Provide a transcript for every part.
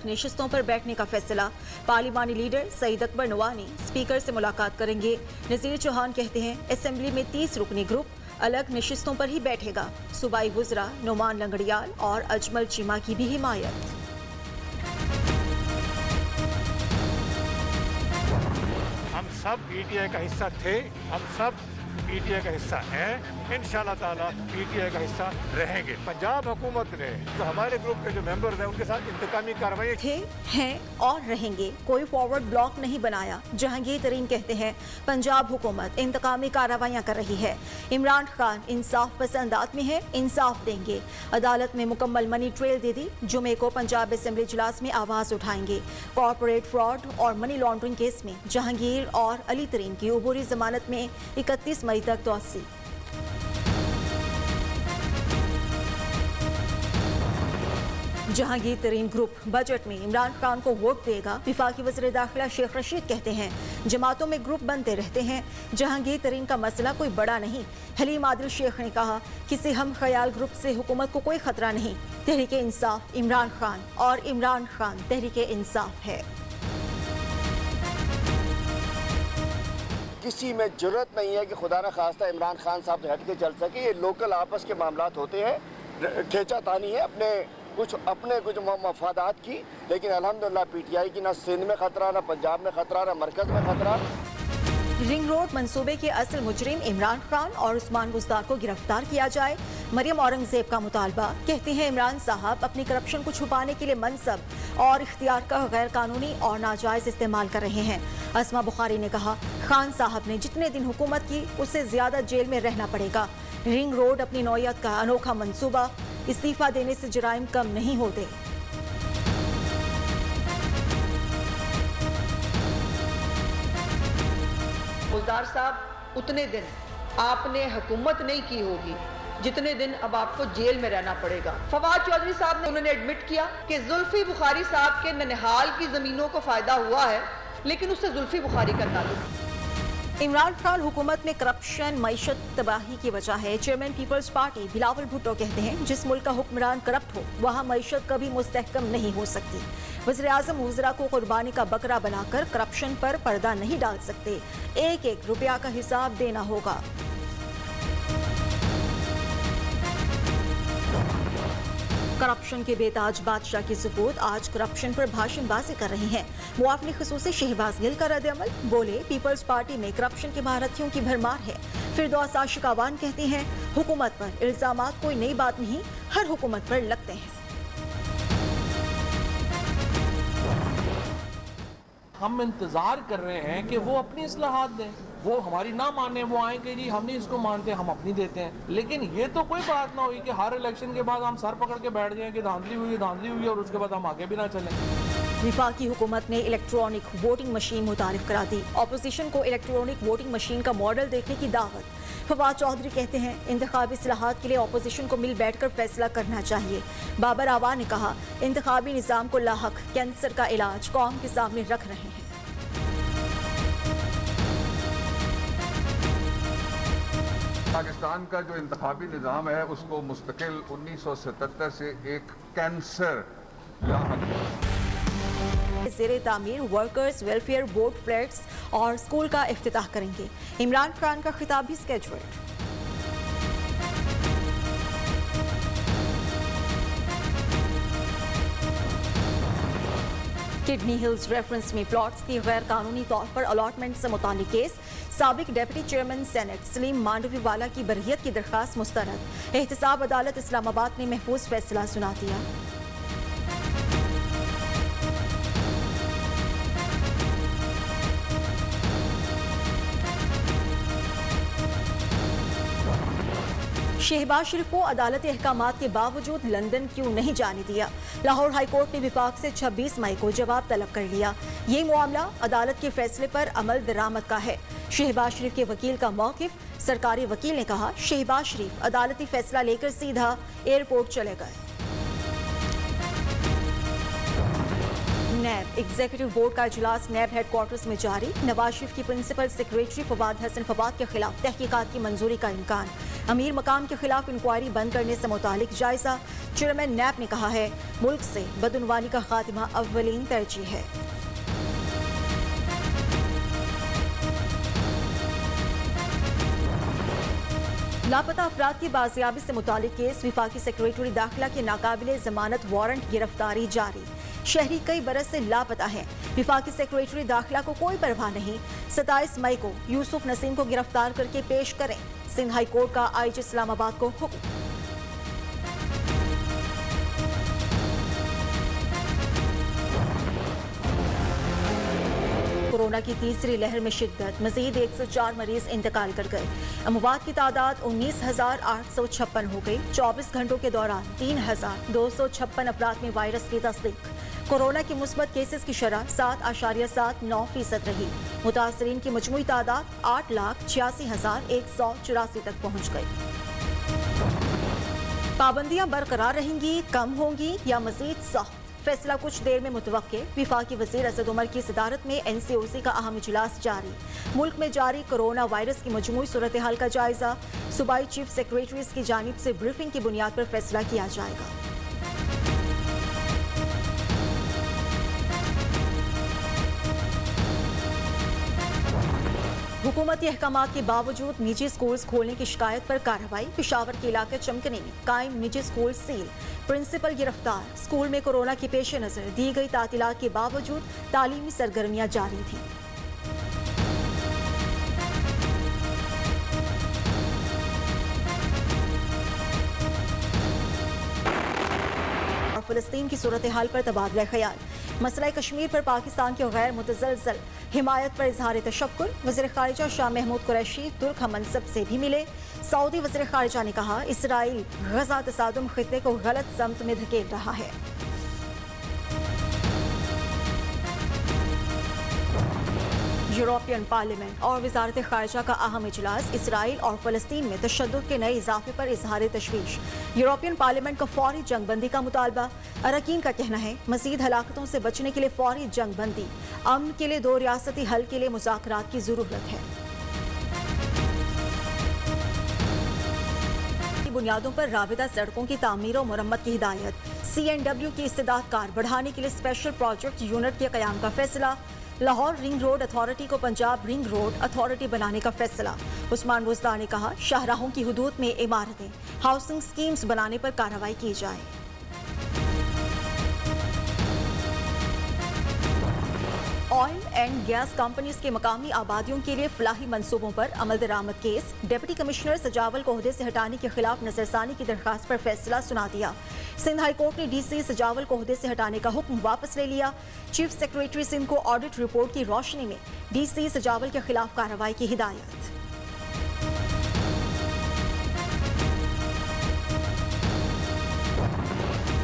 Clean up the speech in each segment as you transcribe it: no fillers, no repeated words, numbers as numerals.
नशिस्तों पर बैठने का फैसला। पार्लिमानी लीडर सईद अकबर नवानी स्पीकर से मुलाकात करेंगे। नजीर चौहान कहते हैं असेंबली में 30 रुकनी ग्रुप अलग नशिस्तों पर ही बैठेगा। सूबाई वुज़रा नुमान लंगड़ियाल और अजमल चीमा की भी हिमायत। हम सब पीटीआई का हिस्सा थे, हम सब पीटीआई का हिस्सा हैं, इंशाल्लाह ताला पीटीआई का हिस्सा रहेंगे। पंजाब हुकूमत ने तो हमारे ग्रुप के जो मेंबर्स हैं उनके साथ इंतकामी कार्रवाई थे, हैं और रहेंगे। कोई फॉरवर्ड ब्लॉक नहीं बनाया। जहांगीर तरीन कहते हैं पंजाब हुकूमत इंतकामी कार्रवाइयां कर रही है। इमरान खान इंसाफ पसंद आदमी है, इंसाफ देंगे। अदालत में मुकम्मल मनी ट्रेल दे दी। जुमे को पंजाब असेंबली इजलास में आवाज उठाएंगे। कॉर्पोरेट फ्रॉड और मनी लॉन्ड्रिंग केस में जहांगीर और अली तरीन की उबूरी जमानत में 31 मई तक तोसी। जहांगीर तरीन ग्रुप बजट में इमरान खान को वोट देगा। विफाकी वज़ीर दाखिला शेख रशीद कहते हैं जमातों में ग्रुप बनते रहते हैं। जहांगीर तरीन का मसला कोई बड़ा नहीं। हलीम आदिल शेख ने कहा किसी हम ख्याल ग्रुप से हुकूमत को कोई खतरा नहीं। तहरीके इंसाफ इमरान खान और इमरान खान तहरीके इंसाफ है। किसी में जरूरत नहीं है कि खुदा न खास्ता इमरान खान साहब से हट के चल सके। ये लोकल आपस के मामलात होते हैं, खींचातानी है अपने कुछ मफादात की। लेकिन अल्हम्दुलिल्लाह पीटीआई की ना सिंध में खतरा, ना पंजाब में खतरा, ना मरकज में खतरा। रिंग रोड मंसूबे के असल मुजरिम इमरान खान और उस्मान बुज़दार को गिरफ्तार किया जाए। मरियम औरंगजेब का मुतालबा। कहती हैं इमरान साहब अपनी करप्शन को छुपाने के लिए मनसब और इख्तियार का गैर कानूनी और नाजायज इस्तेमाल कर रहे हैं। अस्मा बुखारी ने कहा खान साहब ने जितने दिन हुकूमत की उससे ज्यादा जेल में रहना पड़ेगा। रिंग रोड अपनी नौयत का अनोखा मंसूबा। इस्तीफा देने से जराइम कम नहीं होते। बुज़दार साहब उतने दिन आपने हुकूमत नहीं की होगी जितने दिन अब आपको जेल में रहना पड़ेगा। फवाद चौधरी साहब ने उन्होंने एडमिट किया कि जुल्फी बुखारी साहब के ननिहाल की जमीनों को फायदा हुआ है, लेकिन उससे जुल्फी बुखारी का ताल्लुक। इमरान खान हुकूमत में करप्शन मईशत तबाही की वजह है। Chairman People's Party Bilawal Bhutto कहते हैं जिस मुल्क का हुक्मरान करप्ट हो वहाँ मईशत कभी मुस्तहकम नहीं हो सकती। वज़ीर आज़म वज़रा को कुर्बानी का बकरा बनाकर करप्शन पर पर्दा नहीं डाल सकते। एक एक रुपया का हिसाब देना होगा। करप्शन के बेताज बादशाह की सुपूत आज करप्शन पर भाषणबाजी कर रही हैं। मुआवनी खसूसी शहबाज गिल का रद्द-ए-अमल। बोले पीपल्स पार्टी में करप्शन के महारथियों की भरमार है। फिरदौस आशिक अवान कहती हैं हुकूमत पर इल्जामात कोई नई बात नहीं, हर हुकूमत पर लगते हैं। हम इंतजार कर रहे हैं कि वो अपनी इस्लाहात दें। वो हमारी ना माने, वो आए कि जी हम नहीं इसको मानते, हम अपनी देते हैं। लेकिन ये तो कोई बात ना हुई कि हर इलेक्शन के बाद हम सर पकड़ के बैठ जाएं कि धांधली हुई और उसके बाद हम आगे भी ना चलें। विफाकी हुकूमत ने इलेक्ट्रॉनिक वोटिंग मशीन मुतारिफ करा दी। ऑपोजिशन को इलेक्ट्रॉनिक वोटिंग मशीन का मॉडल देखने की दावत। फवाद चौधरी कहते हैं इंतखाबी इस्लाहात के लिए ऑपोजिशन को मिल बैठकर फैसला करना चाहिए। बाबर आवा ने कहा इंतखाबी निज़ाम को लाहक कैंसर का इलाज कौम के सामने रख रहे हैं। पाकिस्तान का जो इंतखाबी निज़ाम है उसको मुस्तकिल 1977 से एक कैंसर ज़ेरे तामीर वर्कर्स वेलफेयर बोर्ड फ्लैट्स और स्कूल का इफ्तिताह करेंगे। इमरान खान का खिताब भी स्केड्यूल्ड। किडनी हिल्स रेफरेंस में प्लॉट्स की गैर कानूनी तौर पर अलॉटमेंट से मुताल्लिक केस। साबिक deputy chairman senate Saleem Mandviwalla की बरहियत की दरखास्त मुस्तरद। एहतसाब अदालत इस्लामाबाद ने महफूज फैसला सुना दिया। शहबाज शरीफ को अदालत अहकामात के बावजूद लंदन क्यों नहीं जाने दिया। लाहौर हाई कोर्ट ने विभाग से 26 मई को जवाब तलब कर लिया। ये मामला अदालत के फैसले पर अमल दरामद का है। शहबाज शरीफ के वकील का मौकिफ। सरकारी वकील ने कहा शहबाज शरीफ अदालती फैसला लेकर सीधा एयरपोर्ट चले गए। नैब एग्जीक्यूटिव बोर्ड का इजलास नैब हेडक्वार्टर्स में जारी। नवाज शरीफ की प्रिंसिपल सेक्रेटरी फवाद हसन फवाद के खिलाफ तहकीकात की मंजूरी का इम्कान। अमीर मकाम के खिलाफ इंक्वायरी बंद करने से मुतालिक जायजा। चेयरमैन नैब ने कहा है मुल्क से बदउनवानी का खात्मा अव्वलीन तरजीह है। लापता अफराद की बाजियाबी से मुतालिक केस। विफाकी सेक्रेटरी दाखिला की नाकाबिले जमानत वारंट गिरफ्तारी जारी। शहरी कई बरस से लापता है। विफाकी सेक्रेटरी दाखिला को कोई परवाह नहीं। 27 मई को यूसुफ नसीम को गिरफ्तार करके पेश करें। सिंध हाई कोर्ट का आईजी इस्लामाबाद को हुक्म। कोरोना की तीसरी लहर में शिद्दत। मजीद 104 मरीज इंतकाल कर गए। अमवात की तादाद 19,856 हो गई। 24 घंटों के दौरान 3,256 अफराद में वायरस की तस्दीक। कोरोना के मुस्बत केसेस की शरह 7.79% रही। मुतासरीन की मजमूई तादाद 8,86,184 तक पहुँच गई। पाबंदियां बरकरार रहेंगी, कम होंगी या मजीद सख्त, फैसला कुछ देर में मुतवक्के। विफाकी वज़ीर असद उमर की सदारत में NCOC का अहम इजलास जारी। मुल्क में जारी कोरोना वायरस की मजमूई सूरत हाल का जायजा। सूबाई चीफ सेक्रेटरीज की जानिब से ब्रीफिंग की बुनियाद पर फैसला किया जाएगा। हुकूमती अहकामात के बावजूद निजी स्कूल्स खोलने की शिकायत पर कार्रवाई। पेशावर के इलाके चमकने में कायम निजी स्कूल सील। प्रिंसिपल गिरफ्तार। स्कूल में कोरोना के पेश नजर दी गई तातीलात के बावजूद तालीमी सरगर्मियां जारी थी। फ़लस्तीन की सूरत हाल पर तबादला ख्याल। मसला कश्मीर पर पाकिस्तान के गैर मुतज़लज़ल हिमायत पर इजहार तशक्कुर। वज़ीर ख़ारिजा शाह महमूद कुरैशी तुर्क हमनसब से भी मिले। सऊदी वज़ीर ख़ारिजा ने कहा इसराइल गज़ा तसादुम ख़ित्ते को गलत समत में धकेल रहा है। यूरोपियन पार्लियामेंट और वज़ारत ख़ारिजा का अहम इजलास। इसराइल और फ़लस्तीन में तशद्दुद के नए इजाफे पर इजहार तशवीश। यूरोपियन पार्लियामेंट का फौरी जंगबंदी का मुतालबा। अरकान का कहना है मज़ीद हलाकतों से बचने के लिए फौरी जंगबंदी। अमन के लिए 2 रियासती हल के लिए मुज़ाकरात की ज़रूरत है। बुनियादों पर राबिता सड़कों की तामीर और मुरम्मत की हिदायत। CNW की इस्तेदाद कार बढ़ाने के लिए स्पेशल प्रोजेक्ट यूनिट के क़याम का फैसला। लाहौर रिंग रोड अथॉरिटी को पंजाब रिंग रोड अथॉरिटी बनाने का फैसला। उस्मान बुज़दार ने कहा शाहराहों की हुदूद में इमारतें हाउसिंग स्कीम्स बनाने पर कार्रवाई की जाए। ऑयल एंड गैस कंपनीज के मकामी आबादियों के लिए फलाही मंसूबों पर अमल दरामद केस। डिप्टी कमिश्नर सजावल को ओहदे से हटाने के खिलाफ नजरसानी की दरखास्त पर फैसला सुना दिया। सिंध हाई कोर्ट ने DC सजावल को ओहदे से हटाने का हुक्म वापस ले लिया। चीफ सेक्रेटरी सिंध को ऑडिट रिपोर्ट की रोशनी में DC सजावल के खिलाफ कार्रवाई की हिदायत।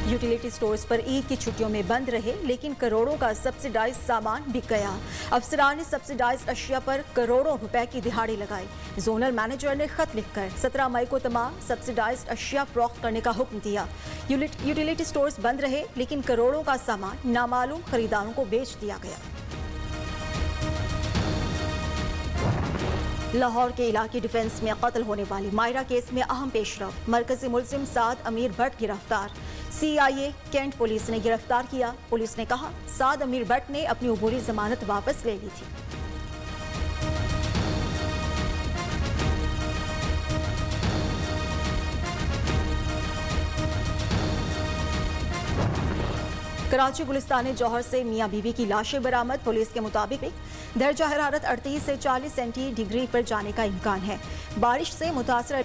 यूटिलिटी स्टोर्स पर ईद की छुट्टियों में बंद रहे, लेकिन करोड़ों का सब्सिडाइज सामान बिक गया। अफसरान ने सब्सिडाइज अशिया पर करोड़ों रुपए की दिहाड़ी लगाई। जोनल मैनेजर ने खत लिखकर 17 मई को तमाम सब्सिडाइज अशिया फरोख्त करने का हुक्म दिया। यूटिलिटी स्टोर्स बंद रहे, लेकिन करोड़ों का सामान नामालूम खरीदारों को बेच दिया गया। लाहौर के इलाके डिफेंस में कत्ल होने वाली मायरा केस में अहम पेशरफ। मरकजी मुलजिम साद अमीर भट्ट गिरफ्तार। CIA कैंट पुलिस ने गिरफ्तार किया। पुलिस ने कहा साद अमीर भट्ट ने अपनी अबूरी जमानत वापस ले ली थी। कराची गुलिस्तान जौहर से मियां बीवी की लाशें बरामद। पुलिस के मुताबिक दर्जा हरारत 38 से 40 सेंटीग्रेड पर जाने का इम्कान है। बारिश से मुतासर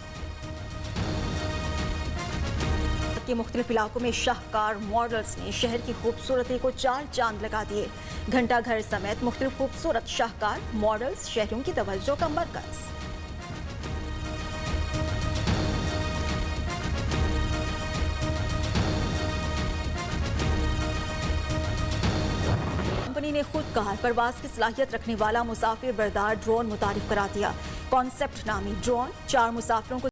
के मुख्तलिफ इलाकों में शाहकार मॉडल्स ने शहर की खूबसूरती को 4 चांद लगा दिए। घंटा घर समेत मुख्तलिफ खूबसूरत शाहकार मॉडल्स शहरों की तवज्जो का मरकज। कंपनी ने खुद कार परवाज की सलाहियत रखने वाला मुसाफिर बरदार ड्रोन मुतारिफ करा दिया। कॉन्सेप्ट नामी ड्रोन 4 मुसाफिरों को